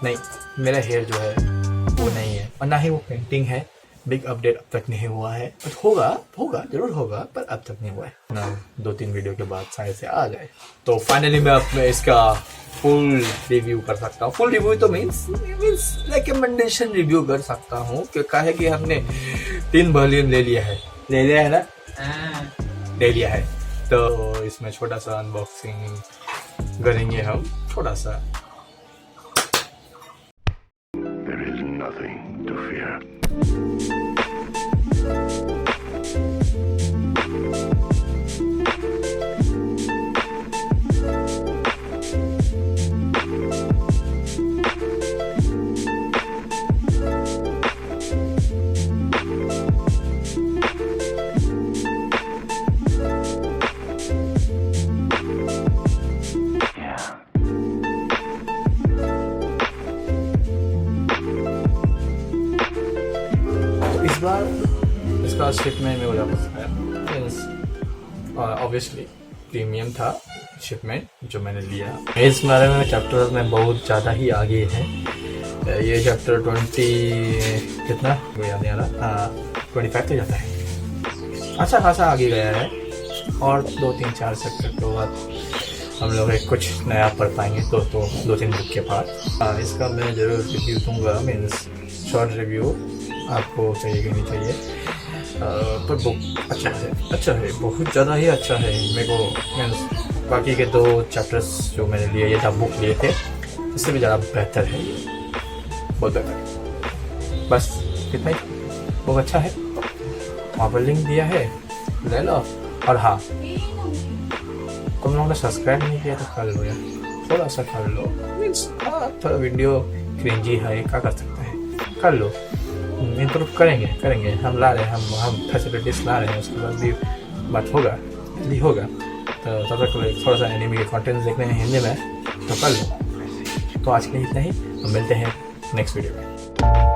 नहीं, मेरा हेयर जो है वो नहीं है और ना ही वो पेंटिंग है। बिग अपडेट अब तक नहीं हुआ है, बट होगा जरूर होगा, पर अब तक नहीं हुआ है ना। 2-3 वीडियो के बाद शायद से आ जाए तो फाइनली मैं अपने इसका फुल रिव्यू कर सकता हूँ। फुल रिव्यू तो मीन्स रिकमेंडेशन रिव्यू कर सकता हूँ, क्या है कि हमने 3 वॉल्यूम ले लिया है ना, ले लिया है। तो इसमें छोटा सा अनबॉक्सिंग करेंगे हम, थोड़ा सा। There is nothing to fear. इस बार इसका शिपमेंट में हो जाता है, ऑब्वियसली प्रीमियम था शिपमेंट जो मैंने लिया। इस बारे में चैप्टर में बहुत ज़्यादा ही आगे है। ये चैप्टर 20 कितना वो याद नहीं आ रहा, 25 तो जाता है, अच्छा खासा आगे गया है। और 2-3-4 चैप्टर के बाद हम लोग कुछ नया पढ़ पाएंगे तो 2-3 बुक के बाद। इसका मैं ज़रूर रिव्यू दूंगा, मीन्स शॉर्ट रिव्यू। आपको चाहिए कि नहीं चाहिए, पर बुक अच्छा है, बहुत ज़्यादा ही अच्छा है। मेरे को मीन्स बाकी के 2 चैप्टर्स जो मैंने लिए, ये बुक लिए थे, इससे भी ज़्यादा बेहतर है ये, बहुत बेहतर है। बस इतना ही, बहुत अच्छा है। वहाँ पर लिंक दिया है, ले लो। और हाँ, तुम लोगों ने सब्सक्राइब नहीं किया तो कर लो यार, थोड़ा सा कर लो। मीन्स थोड़ा वीडियो क्रिंजी है, क्या कर सकते हैं, कर लो। इम्प्रूव करेंगे, हम ला रहे हैं, हम फैसिलिटीज ला रहे हैं, उसके बाद भी बात होगा, जल्दी होगा। तो तब तक थोड़ा सा एनिमे के कंटेंट देखने हैं हिंदी में, तो कर लो। तो आज के लिए इतना ही, हम मिलते हैं नेक्स्ट वीडियो में।